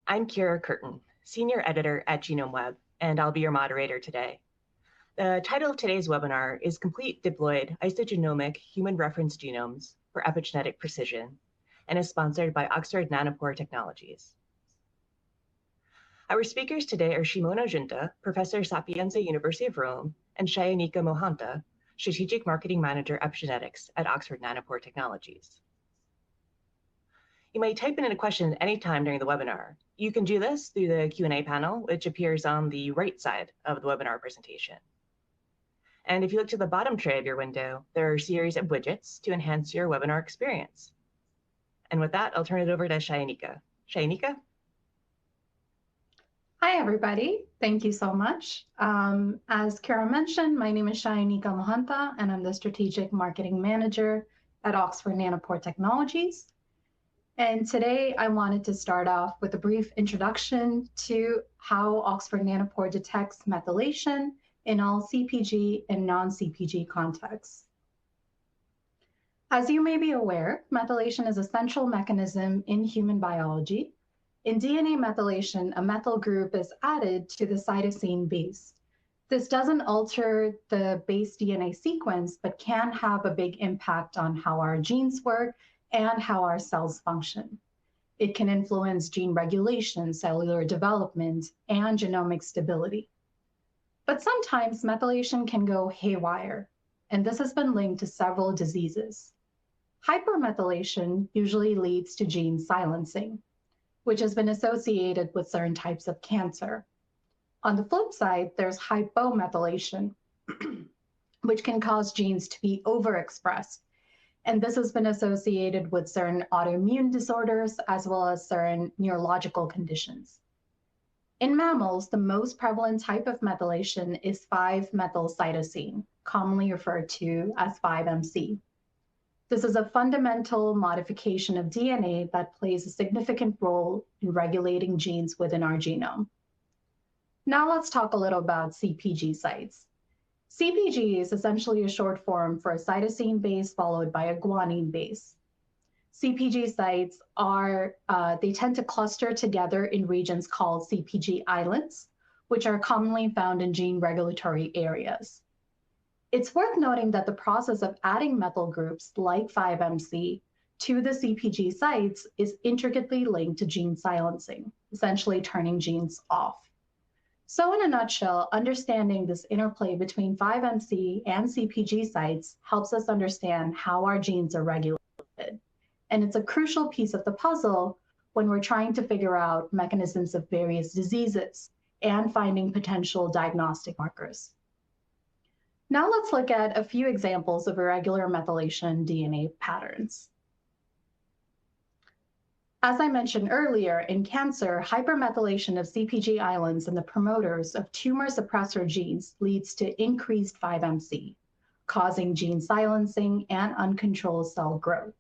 I'm Kira Curtin, Senior Editor at GenomeWeb, and I'll be your moderator today. The title of today's webinar is Complete Diploid Isogenomic Human Reference Genomes for Epigenetic Precision, and is sponsored by Oxford Nanopore Technologies. Our speakers today are Simona Giunta, Professor Sapienza University of Rome, and Sayanika Mohanta, Strategic Marketing Manager Epigenetics at Oxford Nanopore Technologies. You may type in a question at any time during the webinar. You can do this through the Q&A panel, which appears on the right side of the webinar presentation. And if you look to the bottom tray of your window, there are a series of widgets to enhance your webinar experience. And with that, I'll turn it over to Sayanika. Sayanika? Hi, everybody. Thank you so much. As Kara mentioned, my name is Sayanika Mohanta, and I'm the Strategic Marketing Manager at Oxford Nanopore Technologies. And today I wanted to start off with a brief introduction to how Oxford Nanopore detects methylation in all CpG and non-CpG contexts. As you may be aware, methylation is a central mechanism in human biology. In DNA methylation, a methyl group is added to the cytosine base. This doesn't alter the base DNA sequence, but can have a big impact on how our genes work and how our cells function. It can influence gene regulation, cellular development, and genomic stability. But sometimes methylation can go haywire, and this has been linked to several diseases. Hypermethylation usually leads to gene silencing, which has been associated with certain types of cancer. On the flip side, there's hypomethylation, which can cause genes to be overexpressed. And this has been associated with certain autoimmune disorders as well as certain neurological conditions. In mammals, the most prevalent type of methylation is 5-methylcytosine, commonly referred to as 5-MC. This is a fundamental modification of DNA that plays a significant role in regulating genes within our genome. Now let's talk a little about CpG sites. CpG is essentially a short form for a cytosine base followed by a guanine base. CpG sites they tend to cluster together in regions called CpG islands, which are commonly found in gene regulatory areas. It's worth noting that the process of adding methyl groups like 5-MC to the CpG sites is intricately linked to gene silencing, essentially turning genes off. So in a nutshell, understanding this interplay between 5-MC and CpG sites helps us understand how our genes are regulated. And it's a crucial piece of the puzzle when we're trying to figure out mechanisms of various diseases and finding potential diagnostic markers. Now let's look at a few examples of irregular methylation DNA patterns. As I mentioned earlier, in cancer, hypermethylation of CpG islands and the promoters of tumor suppressor genes leads to increased 5-MC, causing gene silencing and uncontrolled cell growth.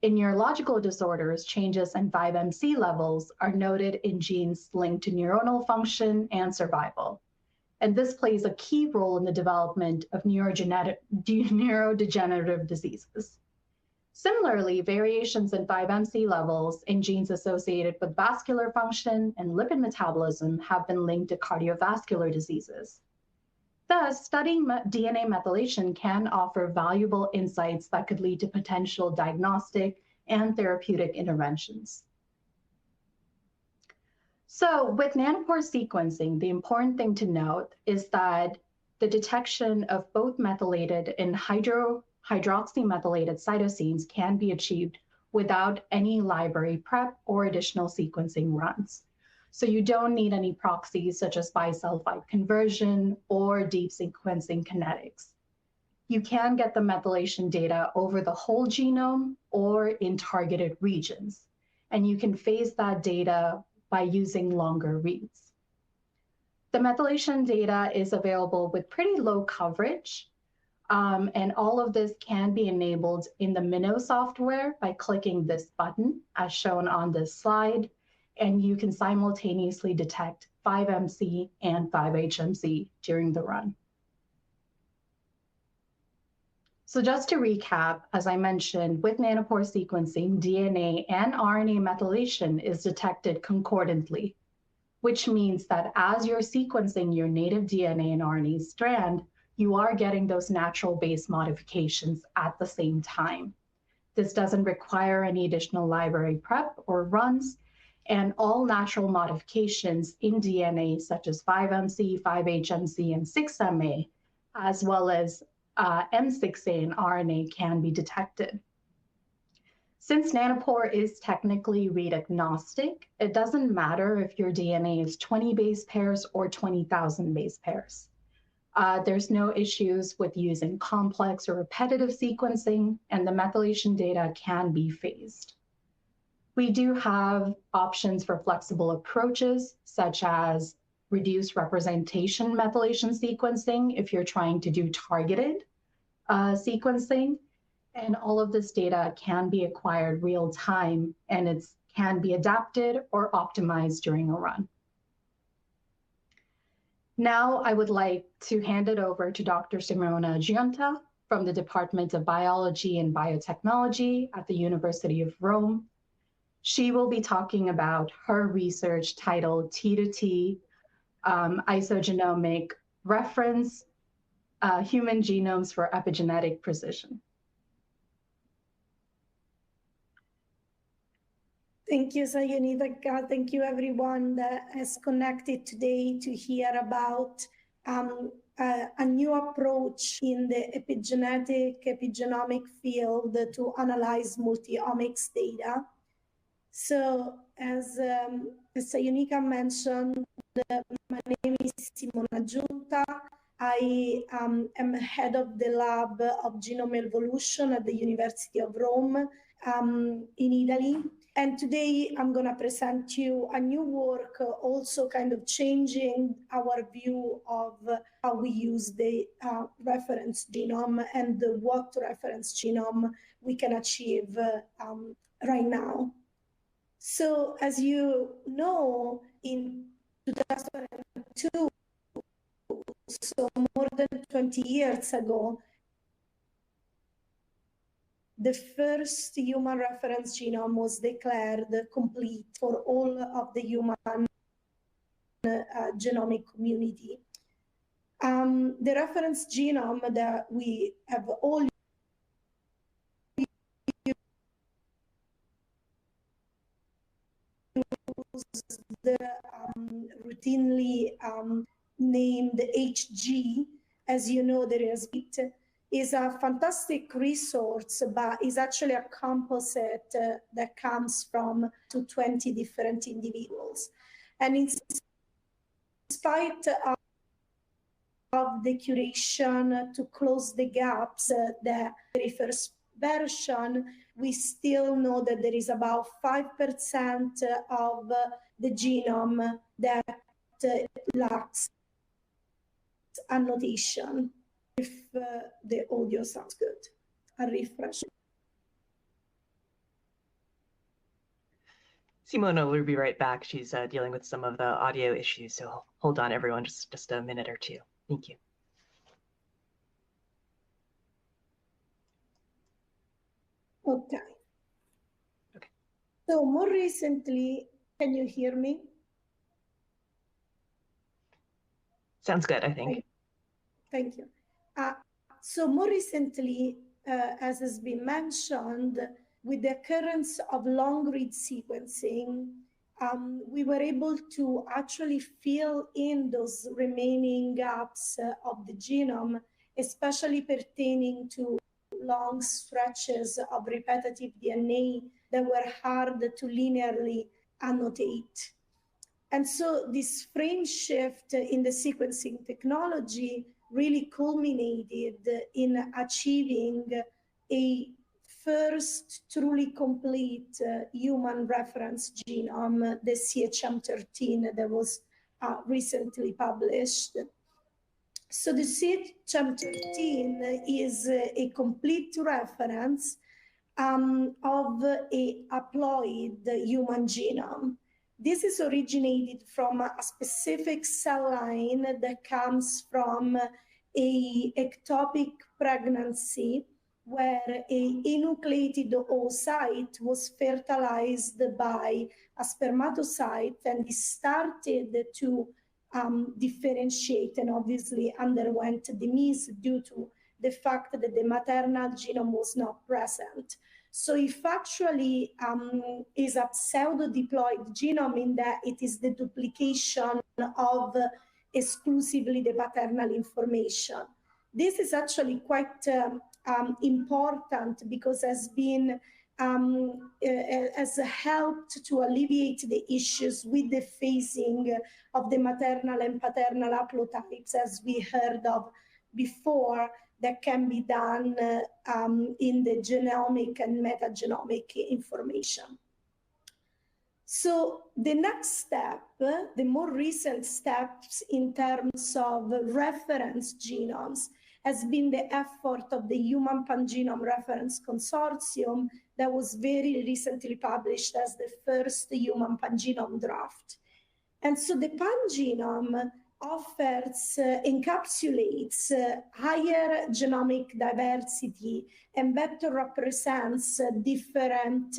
In neurological disorders, changes in 5-MC levels are noted in genes linked to neuronal function and survival. And this plays a key role in the development of neurodegenerative diseases. Similarly, variations in 5-MC levels in genes associated with vascular function and lipid metabolism have been linked to cardiovascular diseases. Thus, studying DNA methylation can offer valuable insights that could lead to potential diagnostic and therapeutic interventions. So with nanopore sequencing, the important thing to note is that the detection of both methylated and hydroxymethylated cytosines can be achieved without any library prep or additional sequencing runs. So you don't need any proxies such as bisulfite conversion or deep sequencing kinetics. You can get the methylation data over the whole genome or in targeted regions, and you can phase that data by using longer reads. The methylation data is available with pretty low coverage, and all of this can be enabled in the Minnow software by clicking this button as shown on this slide, and you can simultaneously detect 5-MC and 5-HMC during the run. So just to recap, as I mentioned, with nanopore sequencing, DNA and RNA methylation is detected concordantly, which means that as you're sequencing your native DNA and RNA strand, you are getting those natural base modifications at the same time. This doesn't require any additional library prep or runs, and all natural modifications in DNA, such as 5MC, 5HMC, and 6MA, as well as M6A and RNA, can be detected. Since Nanopore is technically read agnostic, it doesn't matter if your DNA is 20 base pairs or 20,000 base pairs. There's no issues with using complex or repetitive sequencing, and the methylation data can be phased. We do have options for flexible approaches, such as reduced representation methylation sequencing if you're trying to do targeted sequencing. And all of this data can be acquired real time, and it can be adapted or optimized during a run. Now I would like to hand it over to Dr. Simona Giunta from the Department of Biology and Biotechnology at the University of Rome. She will be talking about her research titled T2T Isogenomic Reference Human Genomes for Epigenetic Precision. Thank you, Sayonika. Thank you, everyone that has connected today to hear about a new approach in the epigenomic field to analyze multiomics data. So, as Sayonika mentioned, my name is Simona Giunta. I am head of the lab of genome evolution at the University of Rome in Italy. And today I'm going to present you a new work, also kind of changing our view of how we use the reference genome and what reference genome we can achieve right now. So as you know, in 2002, so more than 20 years ago, the first human reference genome was declared complete for all of the human genomic community. The reference genome that we have all used routinely named HG, as you know, there is a fantastic resource, but is actually a composite that comes from 20 different individuals. And in spite of the curation to close the gaps, the very first version, we still know that there is about 5% of the genome that lacks annotation. If the audio sounds good, I'll refresh. Simona will be right back. She's dealing with some of the audio issues, so hold on, everyone, just a minute or two. Thank you. Okay. So more recently, can you hear me? Sounds good, I think. Thank you. So more recently, as has been mentioned, with the occurrence of long-read sequencing, we were able to actually fill in those remaining gaps of the genome, especially pertaining to long stretches of repetitive DNA that were hard to linearly annotate. And so this frame shift in the sequencing technology really culminated in achieving a first truly complete human reference genome, the CHM13, that was recently published. So the CHM13 is a complete reference of a haploid human genome. This is originated from a specific cell line that comes from a ectopic pregnancy where a enucleated oocyte was fertilized by a spermatocyte, and it started to differentiate, and obviously underwent demise due to the fact that the maternal genome was not present. So if actually is a pseudo-diploid genome in that it is the duplication of exclusively the paternal information. This is actually quite important because has helped to alleviate the issues with the phasing of the maternal and paternal haplotypes, as we heard of before, that can be done in the genomic and metagenomic information. So the next step, the more recent steps in terms of reference genomes, has been the effort of the Human Pangenome Reference Consortium that was very recently published as the first Human Pangenome draft. And so the pangenome offers, encapsulates higher genomic diversity and better represents different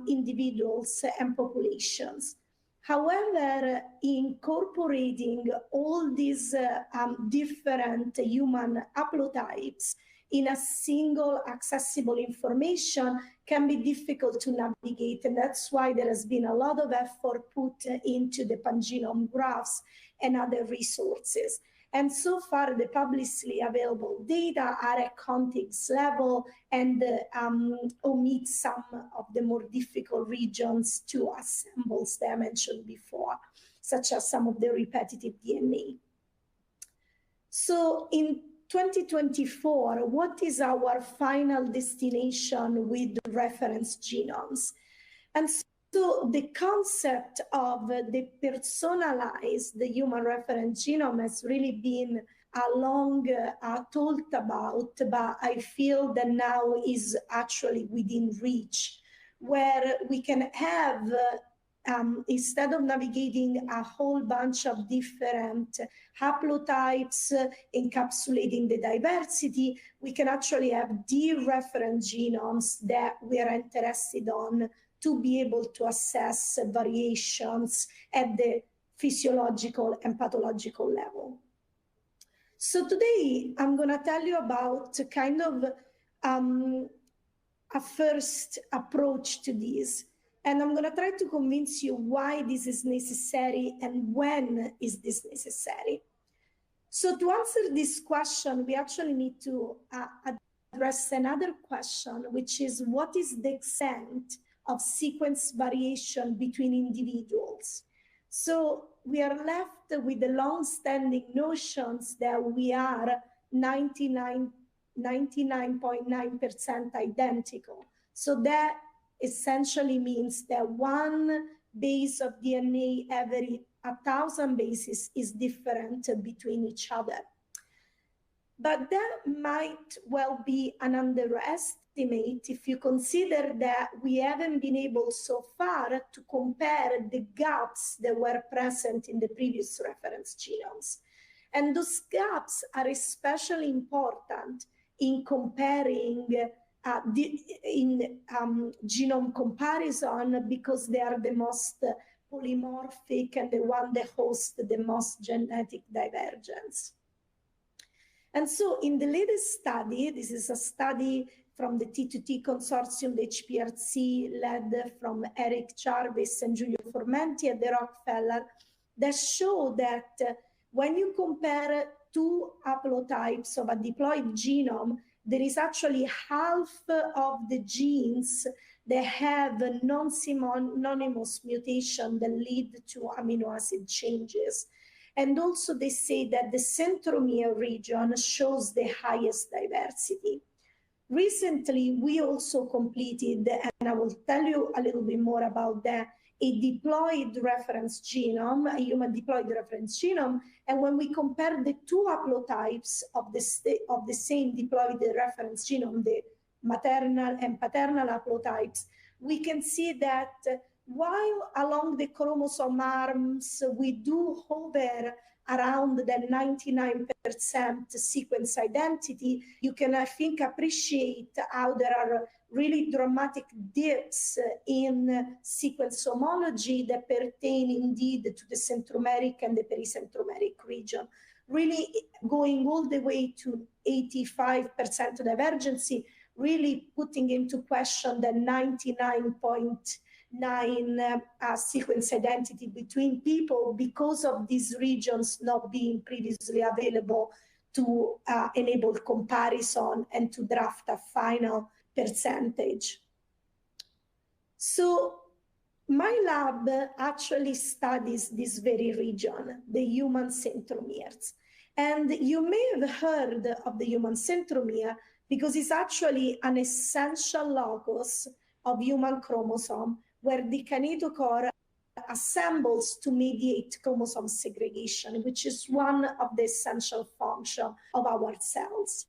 individuals and populations. However, incorporating all these different human haplotypes in a single accessible information can be difficult to navigate, and that's why there has been a lot of effort put into the pangenome graphs and other resources. And so far, the publicly available data are at context level and omit some of the more difficult regions to assemble, as I mentioned before, such as some of the repetitive DNA. So in 2024, what is our final destination with reference genomes? And so the concept of the personalized human reference genome has really been long talked about, but I feel that now is actually within reach, where we can have, instead of navigating a whole bunch of different haplotypes encapsulating the diversity, we can actually have reference genomes that we are interested on to be able to assess variations at the physiological and pathological level. So today I'm going to tell you about kind of a first approach to this. And I'm going to try to convince you why this is necessary and when is this necessary. So to answer this question, we actually need to address another question, which is what is the extent of sequence variation between individuals? So we are left with the long-standing notions that we are 99.9% identical. So that essentially means that one base of DNA every 1,000 bases is different between each other. But that might well be an underestimate if you consider that we haven't been able so far to compare the gaps that were present in the previous reference genomes. And those gaps are especially important in comparing genome comparison because they are the most polymorphic and the one that hosts the most genetic divergence. And so in the latest study, this is a study from the T2T consortium, the HPRC, led from Eric Jarvis and Giulio Formenti at the Rockefeller, that show that when you compare two haplotypes of a diploid genome, there is actually half of the genes that have a non-synonymous mutation that lead to amino acid changes. And also they say that the centromere region shows the highest diversity. Recently, we also completed, and I will tell you a little bit more about that, a diploid reference genome, a human diploid reference genome. And when we compare the two haplotypes of the same diploid reference genome, the maternal and paternal haplotypes, we can see that while along the chromosome arms we do hover around the 99% sequence identity, you can, I think, appreciate how there are really dramatic dips in sequence homology that pertain indeed to the centromeric and the pericentromeric region, really going all the way to 85% divergency, really putting into question the 99.9 sequence identity between people because of these regions not being previously available to enable comparison and to draft a final percentage. So my lab actually studies this very region, the human centromeres. And you may have heard of the human centromere because it's actually an essential locus of human chromosome where the kinetochore assembles to mediate chromosome segregation, which is one of the essential functions of our cells.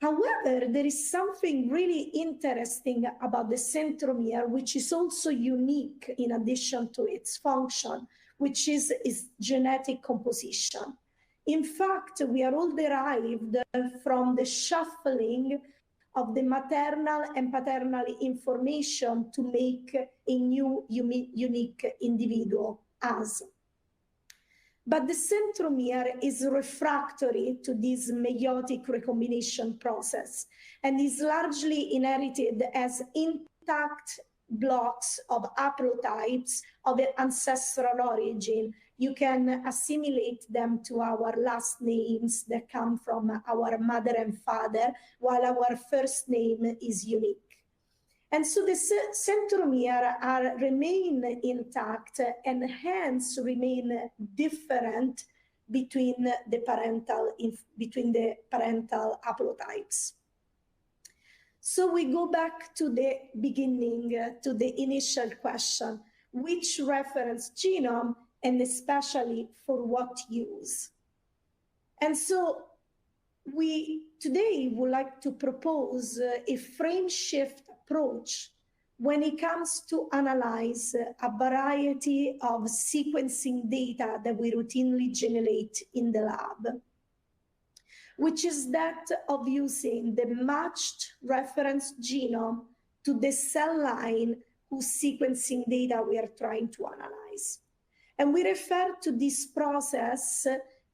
However, there is something really interesting about the centromere, which is also unique in addition to its function, which is its genetic composition. In fact, we are all derived from the shuffling of the maternal and paternal information to make a new unique individual, us. But the centromere is refractory to this meiotic recombination process and is largely inherited as intact blocks of haplotypes of ancestral origin. You can assimilate them to our last names that come from our mother and father, while our first name is unique. And so the centromere remain intact and hence remain different between the parental haplotypes. So we go back to the beginning, to the initial question, which reference genome and especially for what use? And so we today would like to propose a frame shift approach when it comes to analyze a variety of sequencing data that we routinely generate in the lab, which is that of using the matched reference genome to the cell line whose sequencing data we are trying to analyze. And we refer to this process,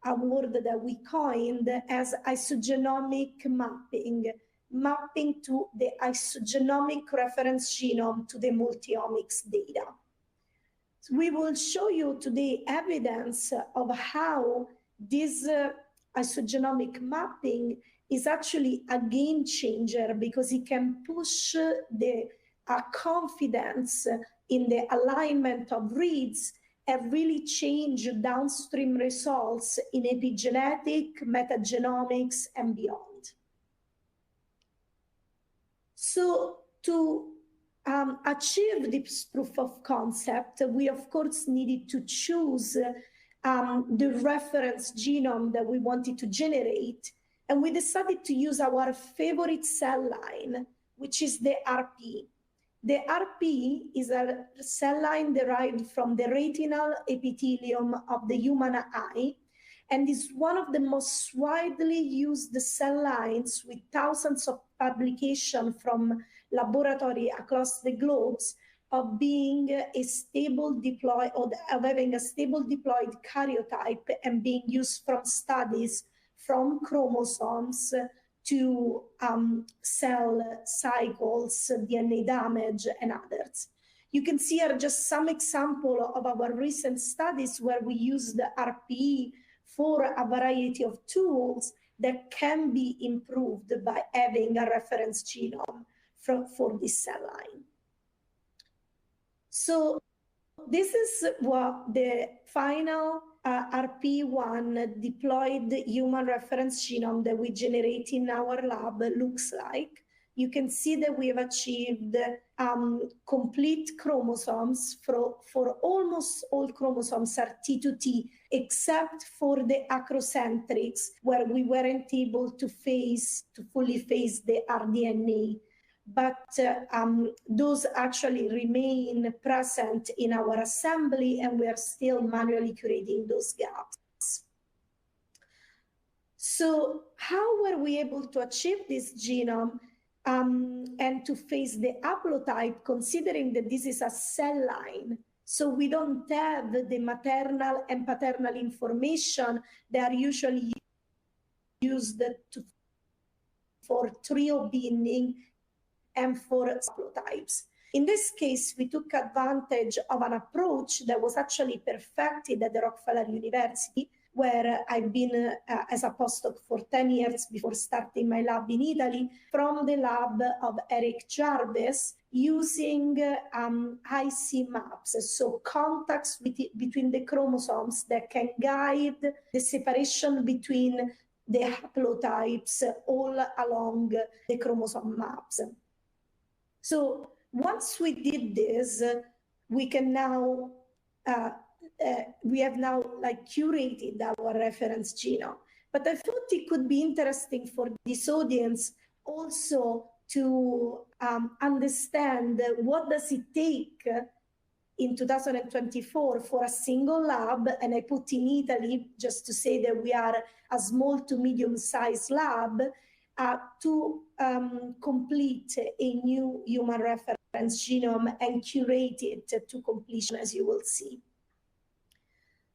a word that we coined, as isogenomic mapping, mapping to the isogenomic reference genome to the multiomics data. So we will show you today evidence of how this isogenomic mapping is actually a game changer because it can push the confidence in the alignment of reads and really change downstream results in epigenetic, metagenomics, and beyond. So to achieve this proof of concept, we of course needed to choose the reference genome that we wanted to generate, and we decided to use our favorite cell line, which is the RP. The RP is a cell line derived from the retinal epithelium of the human eye and is one of the most widely used cell lines with thousands of publications from laboratories across the globes of being a stable diploid, or of having a stable diploid karyotype and being used from studies from chromosomes to cell cycles, DNA damage, and others. You can see here just some example of our recent studies where we use the RPE for a variety of tools that can be improved by having a reference genome for this cell line. So this is what the final RP1 diploid human reference genome that we generate in our lab looks like. You can see that we have achieved complete chromosomes for almost all chromosomes are T2T, except for the acrocentrics, where we weren't able to fully phase the rDNA. But those actually remain present in our assembly, and we are still manually curating those gaps. So how were we able to achieve this genome and to face the haplotype, considering that this is a cell line? So we don't have the maternal and paternal information that are usually used for trio binding and for haplotypes. In this case, we took advantage of an approach that was actually perfected at the Rockefeller University, where I've been as a postdoc for 10 years before starting my lab in Italy, from the lab of Eric Jarvis, using IC maps, so contacts between the chromosomes that can guide the separation between the haplotypes all along the chromosome maps. So once we did this, we can now we have now curated our reference genome. But I thought it could be interesting for this audience also to understand what does it take in 2024 for a single lab, and I put in Italy just to say that we are a small to medium-sized lab, to complete a new human reference genome and curate it to completion, as you will see.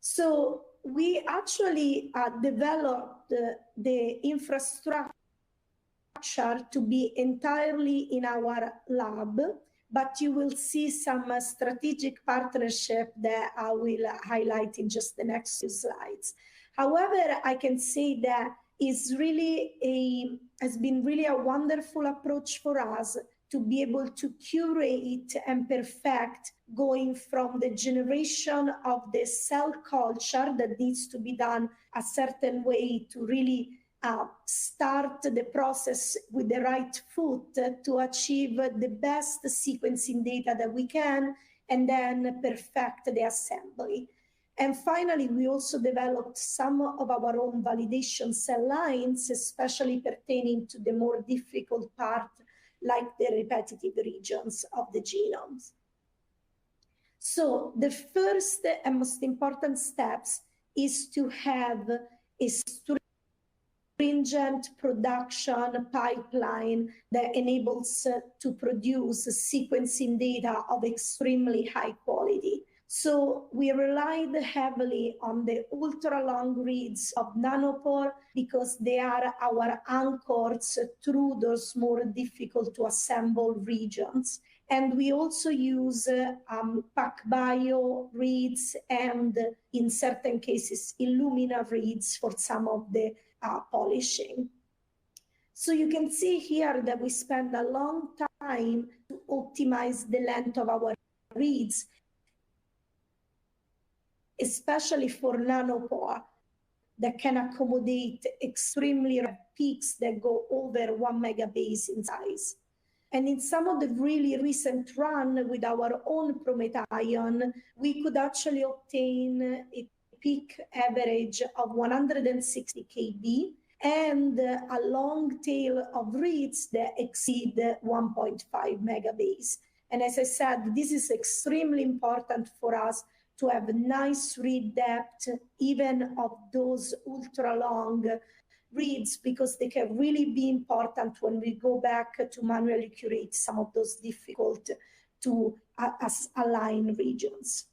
So we actually developed the infrastructure to be entirely in our lab, but you will see some strategic partnership that I will highlight in just the next few slides. However, I can say that has been really a wonderful approach for us to be able to curate and perfect, going from the generation of the cell culture that needs to be done a certain way to really start the process with the right foot to achieve the best sequencing data that we can, and then perfect the assembly. And finally, we also developed some of our own validation cell lines, especially pertaining to the more difficult part, like the repetitive regions of the genomes. So the first and most important steps is to have a stringent production pipeline that enables to produce sequencing data of extremely high quality. So we relied heavily on the ultra-long reads of Nanopore because they are our anchors through those more difficult to assemble regions. And we also use PacBio reads and, in certain cases, Illumina reads for some of the polishing. So you can see here that we spend a long time to optimize the length of our reads, especially for Nanopore, that can accommodate extremely rapid peaks that go over 1 megabase in size. And in some of the really recent run with our own PromethION, we could actually obtain a peak average of 160 KB and a long tail of reads that exceed 1.5 megabase. And as I said, this is extremely important for us to have a nice read depth, even of those ultra long reads, because they can really be important when we go back to manually curate some of those difficult to align regions.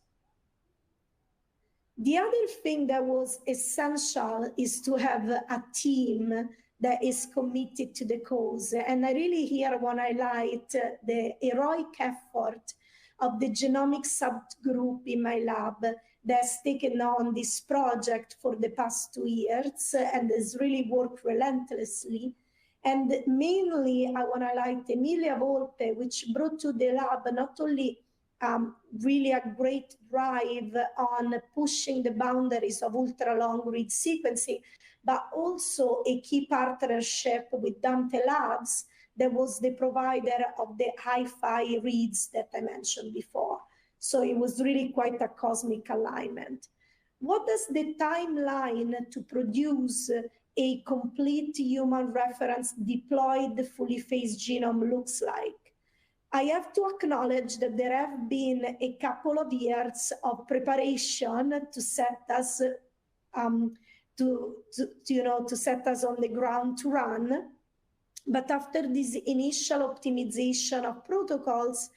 The other thing that was essential is to have a team that is committed to the cause. And I really here want to highlight the heroic effort of the genomics subgroup in my lab that's taken on this project for the past 2 years and has really worked relentlessly. And mainly, I want to highlight Emilia Volpe, which brought to the lab not only really a great drive on pushing the boundaries of ultra-long read sequencing, but also a key partnership with Dante Labs that was the provider of the hi-fi reads that I mentioned before. So it was really quite a cosmic alignment. What does the timeline to produce a complete human reference diploid fully phased genome looks like? I have to acknowledge that there have been a couple of years of preparation to set us to set us on the ground to run. But after this initial optimization of protocols,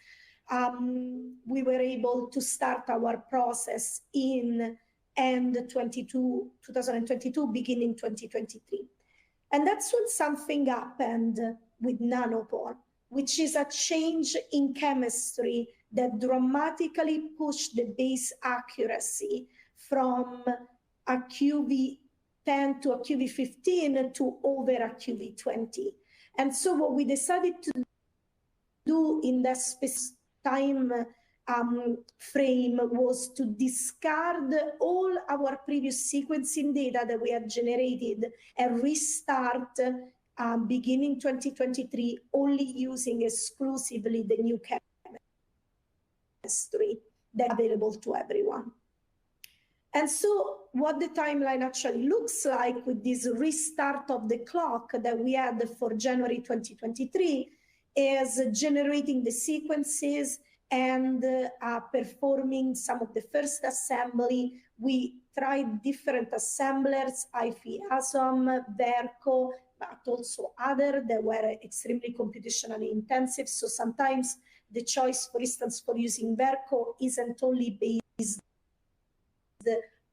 we were able to start our process in end 2022, beginning 2023. And that's when something happened with Nanopore, which is a change in chemistry that dramatically pushed the base accuracy from a QV10 to a QV15 to over a QV20. And so what we decided to do in that specific time frame was to discard all our previous sequencing data that we had generated and restart beginning 2023 only using exclusively the new chemistry that's available to everyone. And so what the timeline actually looks like with this restart of the clock that we had for January 2023 is generating the sequences and performing some of the first assembly. We tried different assemblers, IFIASOM, Verco, but also other that were extremely computationally intensive. So sometimes the choice, for instance, for using Verco isn't only based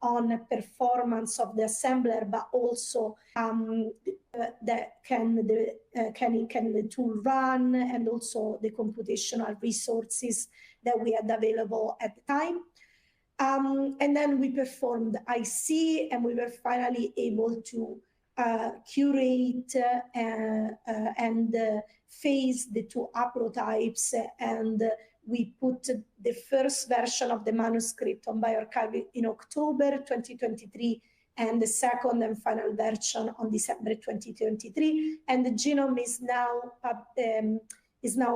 on performance of the assembler, but also that can the tool run, and also the computational resources that we had available at the time. And then we performed IC, and we were finally able to curate and phase the two haplotypes, and we put the first version of the manuscript on bioRxiv in October 2023, and the second and final version on December 2023. And the genome is now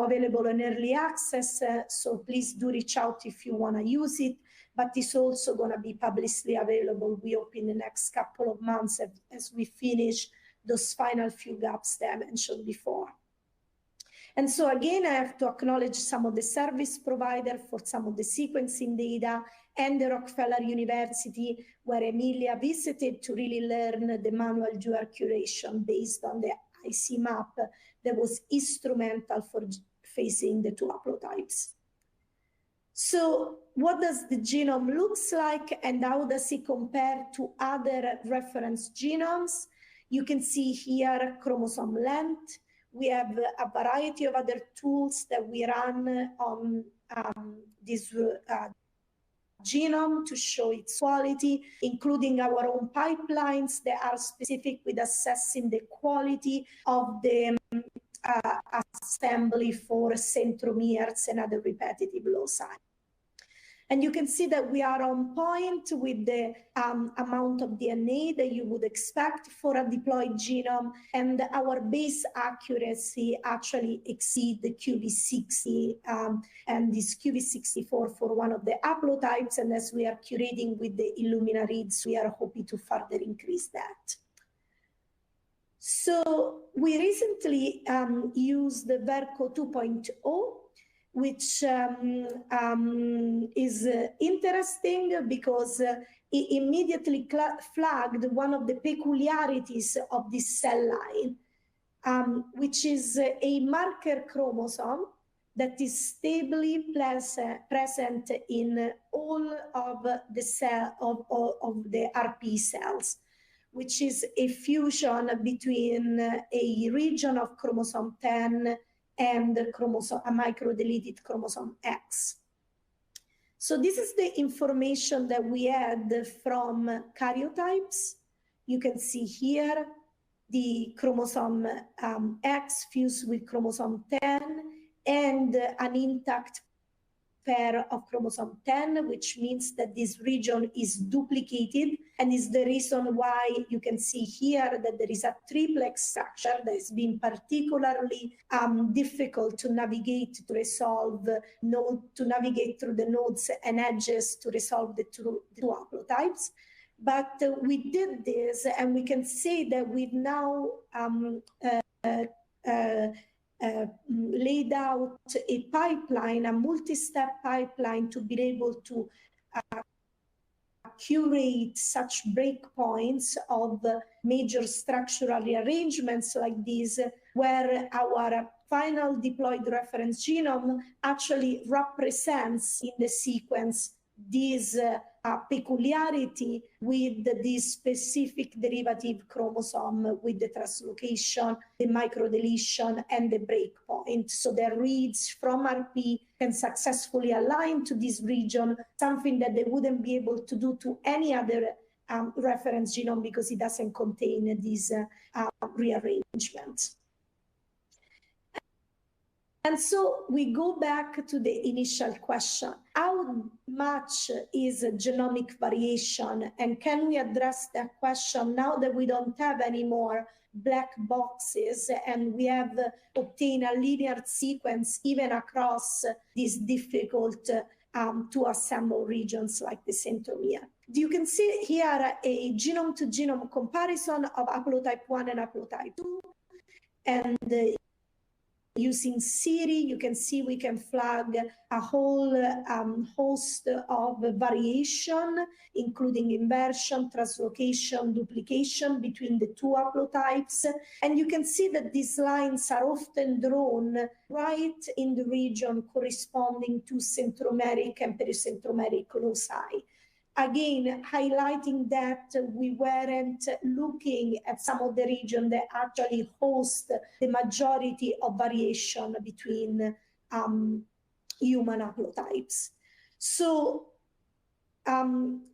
available in early access, so please do reach out if you want to use it. But it's also going to be publicly available, we hope, in the next couple of months as we finish those final few gaps that I mentioned before. And so again, I have to acknowledge some of the service providers for some of the sequencing data, and the Rockefeller University, where Emilia visited to really learn the manual dual curation based on the IC map that was instrumental for phasing the two haplotypes. So what does the genome looks like, and how does it compare to other reference genomes? You can see here chromosome length. We have a variety of other tools that we run on this genome to show its quality, including our own pipelines that are specific with assessing the quality of the assembly for centromeres and other repetitive loci. And you can see that we are on point with the amount of DNA that you would expect for a diploid genome, and our base accuracy actually exceeds the QV60 and this QV64 for one of the haplotypes. And as we are curating with the Illumina reads, we are hoping to further increase that. So we recently used the Verco 2.0, which is interesting because it immediately flagged one of the peculiarities of this cell line, which is a marker chromosome that is stably present in all of the cell of the RP cells, which is a fusion between a region of chromosome 10 and a microdeleted chromosome X. So this is the information that we had from karyotypes. You can see here the chromosome X fused with chromosome 10 and an intact pair of chromosome 10, which means that this region is duplicated, and is the reason why you can see here that there is a triplex structure that has been particularly difficult to navigate, to resolve, to navigate through the nodes and edges to resolve the two haplotypes. But we did this, and we can say that we've now laid out a pipeline, a multi-step pipeline, to be able to curate such breakpoints of major structural rearrangements like this, where our final diploid reference genome actually represents in the sequence this peculiarity with this specific derivative chromosome with the translocation, the microdeletion, and the breakpoint. So the reads from RP can successfully align to this region, something that they wouldn't be able to do to any other reference genome because it doesn't contain these rearrangements. And so we go back to the initial question. How much is genomic variation? And can we address that question now that we don't have any more black boxes and we have obtained a linear sequence even across these difficult to assemble regions like the centromere? You can see here a genome-to-genome comparison of haplotype 1 and haplotype 2. And using Siri, you can see we can flag a whole host of variation, including inversion, translocation, duplication between the two haplotypes. And you can see that these lines are often drawn right in the region corresponding to centromeric and pericentromeric loci. Again, highlighting that we weren't looking at some of the regions that actually host the majority of variation between human haplotypes. So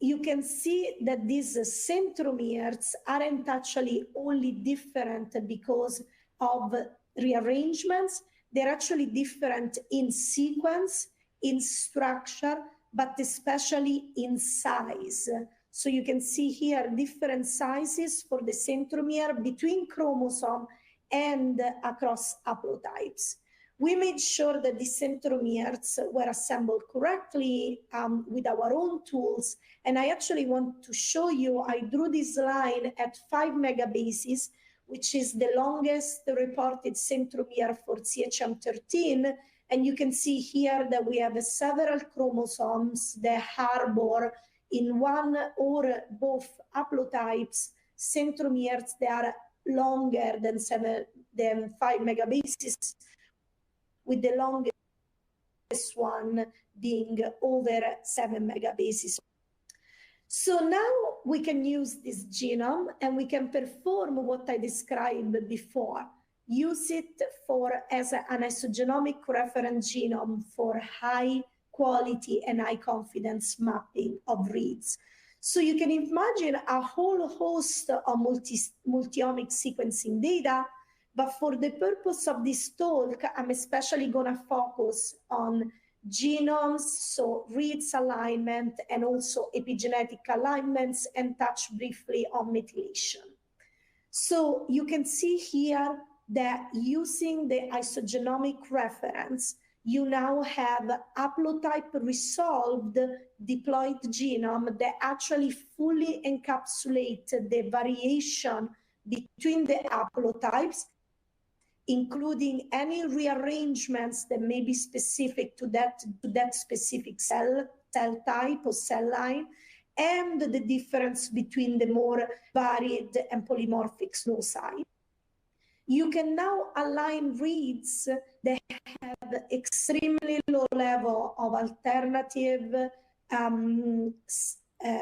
you can see that these centromeres aren't actually only different because of rearrangements, they're actually different in sequence, in structure, but especially in size. So you can see here different sizes for the centromere between chromosome and across haplotypes. We made sure that the centromeres were assembled correctly with our own tools. And I actually want to show you, I drew this line at 5 megabases, which is the longest reported centromere for CHM13. And you can see here that we have several chromosomes that harbor in one or both haplotypes centromeres that are longer than 5 megabases, with the longest one being over 7 megabases. So now we can use this genome and we can perform what I described before. Use it as an isogenomic reference genome for high quality and high confidence mapping of reads. So you can imagine a whole host of multiomic sequencing data, but for the purpose of this talk, I'm especially gonna focus on genomes, so reads alignment, and also epigenetic alignments, and touch briefly on methylation. So you can see here that using the isogenomic reference, you now have haplotype resolved diploid genome that actually fully encapsulate the variation between the haplotypes, including any rearrangements that may be specific to that specific cell type or cell line, and the difference between the more varied and polymorphic loci. You can now align reads that have extremely low level of alternative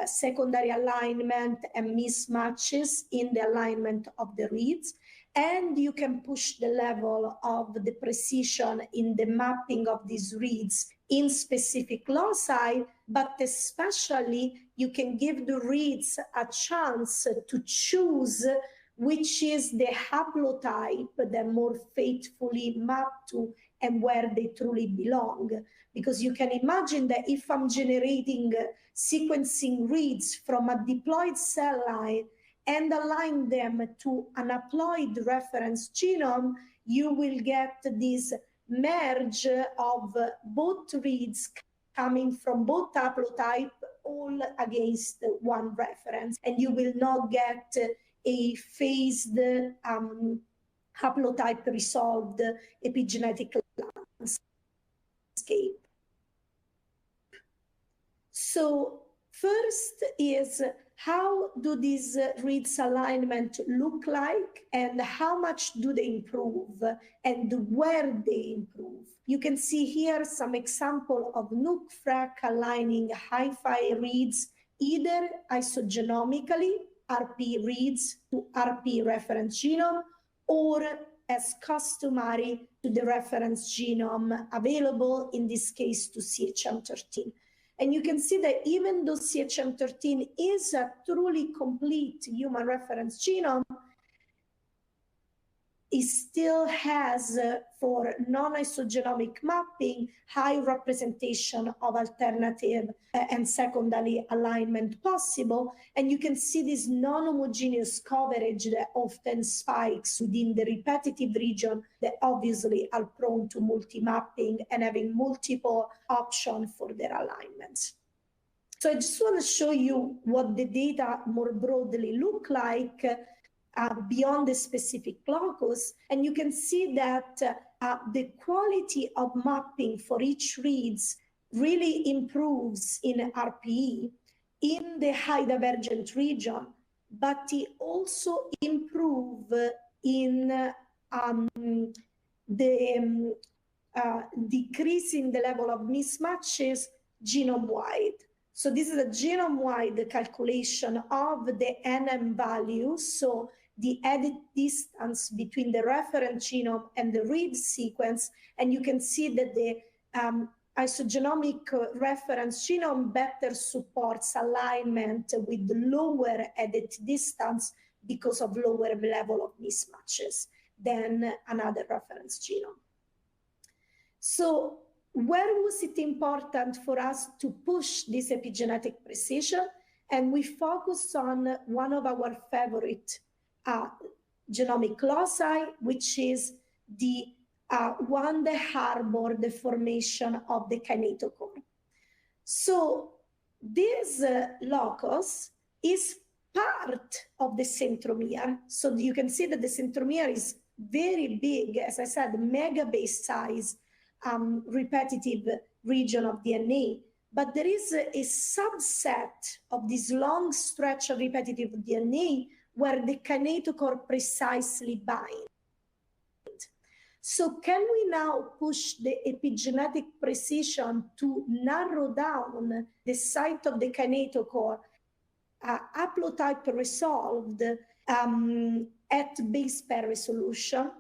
secondary alignment and mismatches in the alignment of the reads. And you can push the level of the precision in the mapping of these reads in specific loci, but especially you can give the reads a chance to choose which is the haplotype that more faithfully map to and where they truly belong. Because you can imagine that if I'm generating sequencing reads from a diploid cell line and align them to an haploid reference genome, you will get this merge of both reads coming from both haplotype all against one reference, and you will not get a phased haplotype resolved epigenetic landscape. So First is how do these reads alignment look like and how much do they improve and where they improve. You can see here some example of NUC-FRAC aligning hi-fi reads either isogenomically, RP reads to RP reference genome, or as customary to the reference genome available, in this case to CHM13. And you can see that even though CHM13 is a truly complete human reference genome, it still has, for non-isogenomic mapping, high representation of alternative and secondary alignment possible. And you can see this non-homogeneous coverage that often spikes within the repetitive region that obviously are prone to multi-mapping and having multiple options for their alignments. So I just want to show you what the data more broadly look like beyond the specific locus. And you can see that the quality of mapping for each reads really improves in RPE in the high divergent region, but it also improves in decreasing the level of mismatches genome-wide. So this is a genome-wide calculation of the NM value. So the edit distance between the reference genome and the read sequence. And you can see that the isogenomic reference genome better supports alignment with lower edit distance because of lower level of mismatches than another reference genome. So where was it important for us to push this epigenetic precision? And we focused on one of our favorite genomic loci, which is the one that harbor the formation of the kinetochore. So this locus is part of the centromere. So you can see that the centromere is very big, as I said, mega base size repetitive region of DNA. But there is a subset of this long stretch of repetitive DNA where the kinetochore precisely binds. So can we now push the epigenetic precision to narrow down the site of the kinetochore, haplotype resolved at base pair resolution?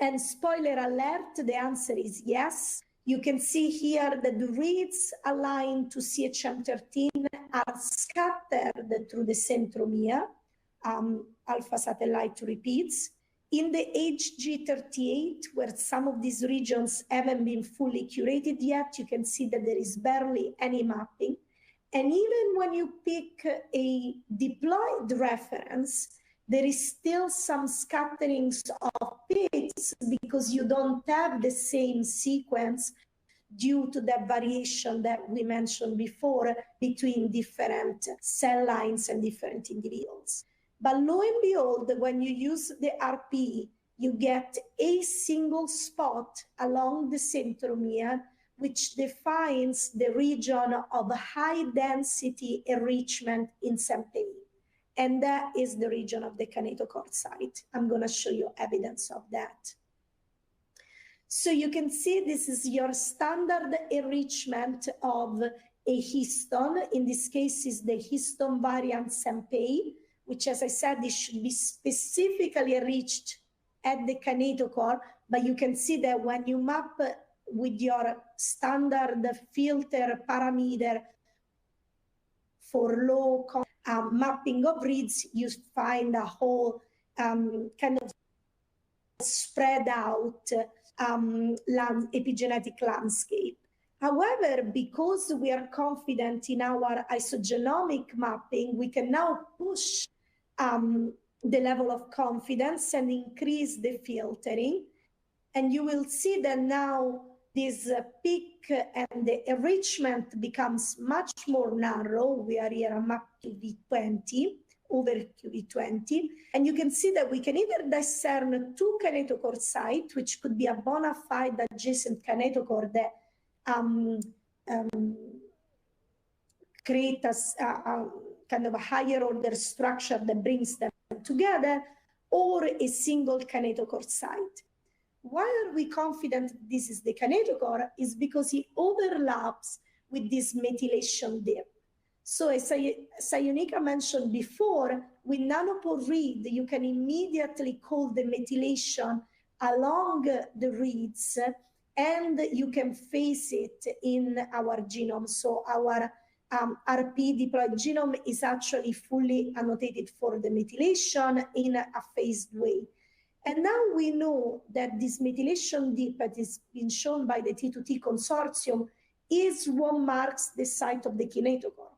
And spoiler alert, the answer is yes. You can see here that the reads aligned to CHM13 are scattered through the centromere, alpha satellite repeats. In the HG38, where some of these regions haven't been fully curated yet, you can see that there is barely any mapping. And even when you pick a diploid reference, there is still some scatterings of peaks because you don't have the same sequence due to the variation that we mentioned before between different cell lines and different individuals. But lo and behold, when you use the RP, you get a single spot along the centromere, which defines the region of high density enrichment in SEMPE. And that is the region of the kinetochore site. I'm going to show you evidence of that. So you can see this is your standard enrichment of a histone. In this case is the histone variant SEMPE, which, as I said, it should be specifically enriched at the kinetochore. But you can see that when you map with your standard filter parameter for low mapping of reads, you find a whole kind of spread out epigenetic landscape. However, because we are confident in our isogenomic mapping, we can now push the level of confidence and increase the filtering. And you will see that now this peak and the enrichment becomes much more narrow. We are here a map QV20 over QV20. And you can see that we can either discern two kinetochore sites, which could be a bona fide adjacent kinetochore that create a kind of a higher order structure that brings them together, or a single kinetochore site. Why are we confident this is the kinetochore? Is because it overlaps with this methylation dip. So as Sionika mentioned before, with Nanopore read, you can immediately call the methylation along the reads, and you can face it in our genome. So our RP diploid genome is actually fully annotated for the methylation in a phased way. And now we know that this methylation dip that is been shown by the T2T consortium is what marks the site of the kinetochore.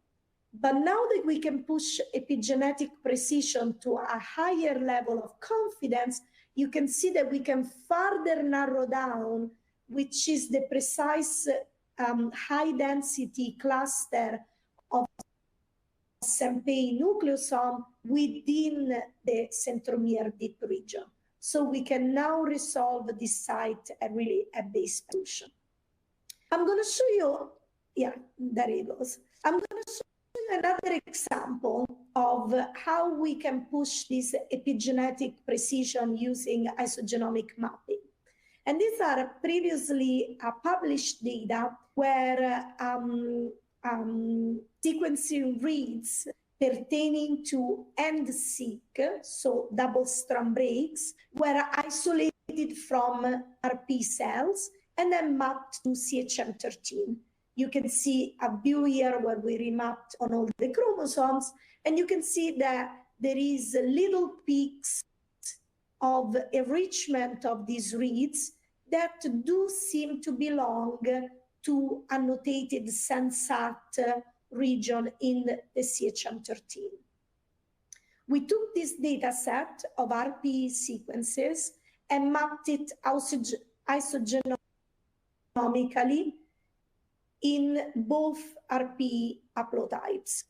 But now that we can push epigenetic precision to a higher level of confidence, you can see that we can further narrow down which is the precise high density cluster of SMPA nucleosome within the centromere dip region. So we can now resolve this site at really a base solution. I'm going to show you, yeah, there it goes. I'm going to show you another example of how we can push this epigenetic precision using isogenomic mapping. And these are previously published data where sequencing reads pertaining to end-seq, so double-strand breaks, were isolated from RP cells and then mapped to CHM13. You can see a view here where we remapped on all the chromosomes, and you can see that there is little peaks of enrichment of these reads that do seem to belong to annotated Sensat region in the CHM13. We took this data set of RP sequences and mapped it isogenomically in both RP haplotypes.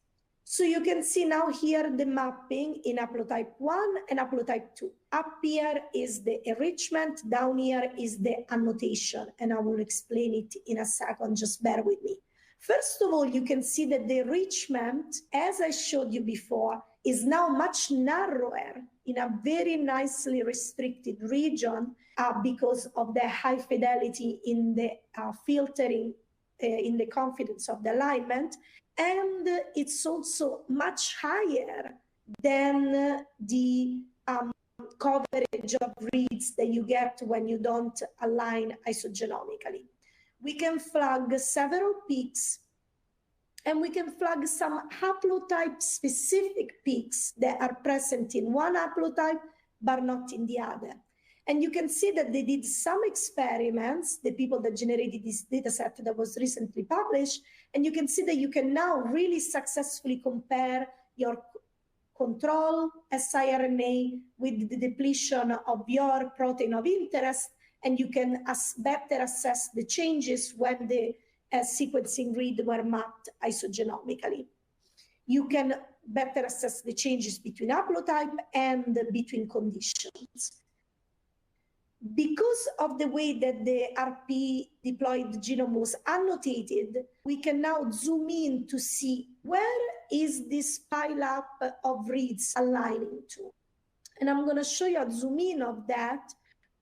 So you can see now here the mapping in haplotype 1 and haplotype 2. Up here is the enrichment, down here is the annotation, and I will explain it in a second, just bear with me. First of all, you can see that the enrichment, as I showed you before, is now much narrower in a very nicely restricted region because of the high fidelity in the filtering, in the confidence of the alignment. And it's also much higher than the coverage of reads that you get when you don't align isogenomically. We can flag several peaks, and we can flag some haplotype-specific peaks that are present in one haplotype, but not in the other. And you can see that they did some experiments, the people that generated this data set that was recently published, and you can see that you can now really successfully compare your control siRNA with the depletion of your protein of interest, and you can better assess the changes when the sequencing read were mapped isogenomically. You can better assess the changes between haplotype and between conditions. Because of the way that the RP diploid genome was annotated, we can now zoom in to see where is this pileup of reads aligning to. And I'm going to show you a zoom in of that,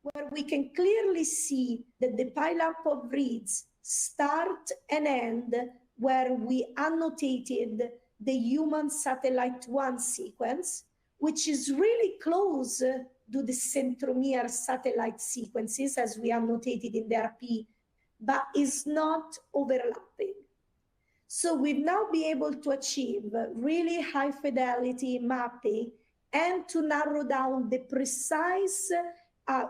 where we can clearly see that the pileup of reads start and end where we annotated the human satellite 1 sequence, which is really close to the centromere satellite sequences as we annotated in the RP, but is not overlapping. So we've now been able to achieve really high fidelity mapping and to narrow down the precise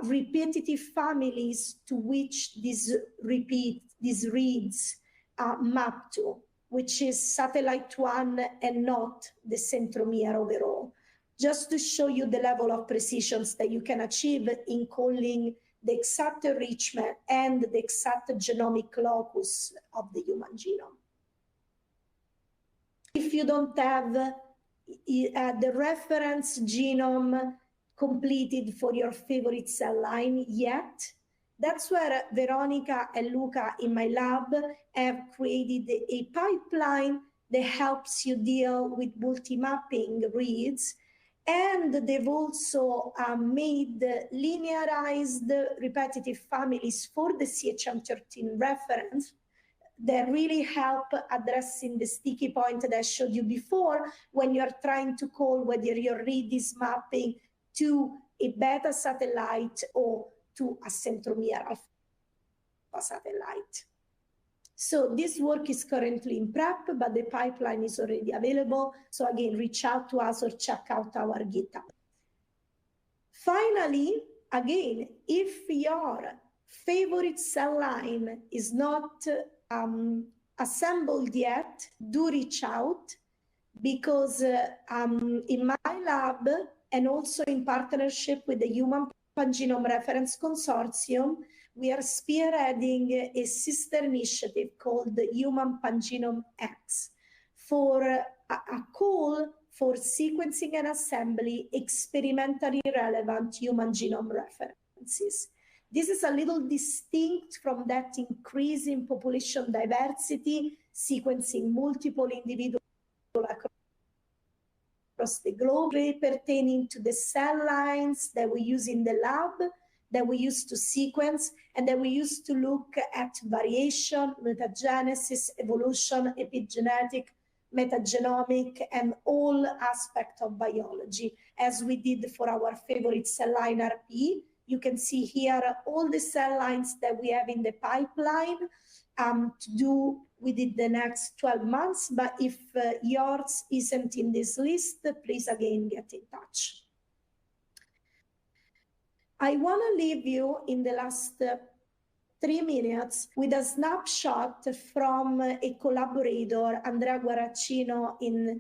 repetitive families to which these reads map to, which is satellite 1 and not the centromere overall. Just to show you the level of precisions that you can achieve in calling the exact enrichment and the exact genomic locus of the human genome. If you don't have the reference genome completed for your favorite cell line yet, that's where Veronica and Luca in my lab have created a pipeline that helps you deal with multi-mapping reads. And they've also made linearized repetitive families for the CHM13 reference that really help addressing the sticky point that I showed you before when you're trying to call whether your read is mapping to a beta satellite or to a centromere alpha satellite. So this work is currently in prep, but the pipeline is already available. So again, reach out to us or check out our GitHub. Finally, again, if your favorite cell line is not assembled yet, do reach out, because in my lab and also in partnership with the Human Pangenome Reference Consortium, we are spearheading a sister initiative called the Human Pangenome X for a call for sequencing and assembly experimentally relevant human genome references. This is a little distinct from that increase in population diversity, sequencing multiple individuals across the globe, pertaining to the cell lines that we use in the lab, that we used to sequence, and that we used to look at variation, mutagenesis, evolution, epigenetic, metagenomic, and all aspects of biology, as we did for our favorite cell line RP. You can see here all the cell lines that we have in the pipeline to do within the next 12 months. But if yours isn't in this list, please again get in touch. I want to leave you in the last 3 minutes with a snapshot from a collaborator, Andrea Guaracino, in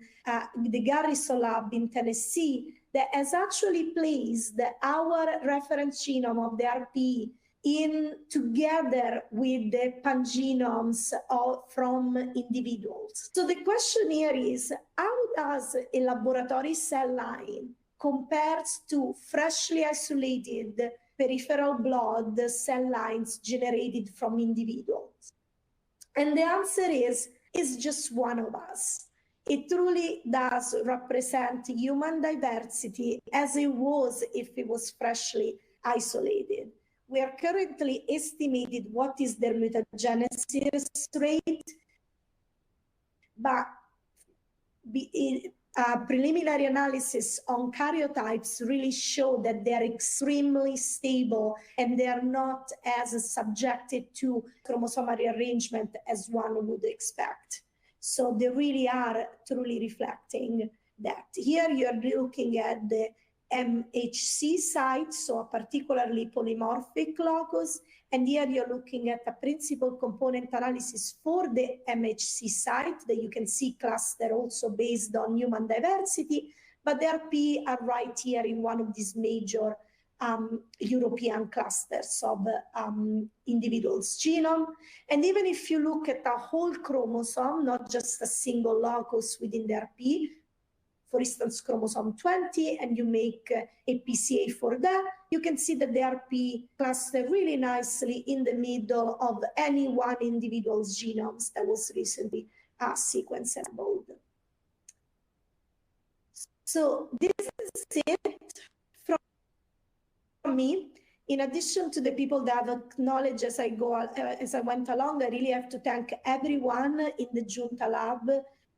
the Garrison Lab in Tennessee, that has actually placed our reference genome of the RP in together with the pangenomes from individuals. So the question here is, how does a laboratory cell line compares to freshly isolated peripheral blood cell lines generated from individuals? And the answer is just one of us. It truly does represent human diversity as it was if it was freshly isolated. We are currently estimating what is their mutagenesis rate, but preliminary analysis on karyotypes really show that they are extremely stable and they are not as subjected to chromosomal rearrangement as one would expect. So they really are truly reflecting that. Here you're looking at the MHC site, so a particularly polymorphic locus, and here you're looking at a principal component analysis for the MHC site that you can see cluster also based on human diversity, but the RP are right here in one of these major European clusters of individuals' genome. And even if you look at a whole chromosome, not just a single locus within the RP, for instance, chromosome 20, and you make a PCA for that, you can see that the RP cluster really nicely in the middle of any one individual's genomes that was recently sequenced and enrolled. So this is it from me. In addition to the people that I've acknowledged as I went along, I really have to thank everyone in the Giunta Lab,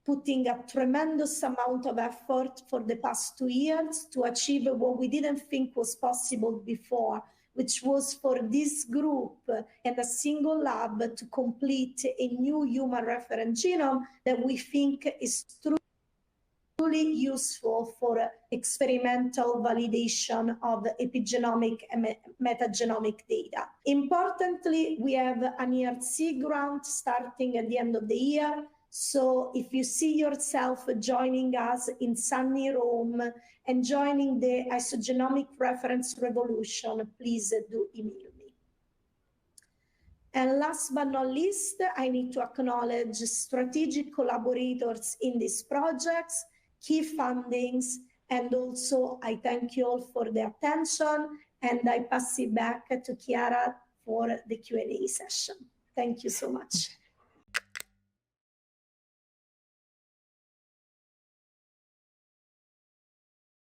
putting a tremendous amount of effort for the past 2 years to achieve what we didn't think was possible before, which was for this group and a single lab to complete a new human reference genome that we think is truly useful for experimental validation of epigenomic and metagenomic data. Importantly, we have an ERC grant starting at the end of the year. So if you see yourself joining us in sunny Rome and joining the isogenomic reference revolution, please do email me. And last but not least, I need to acknowledge strategic collaborators in these projects, key fundings, and also I thank you all for the attention, and I pass it back to Chiara for the Q&A session. Thank you so much.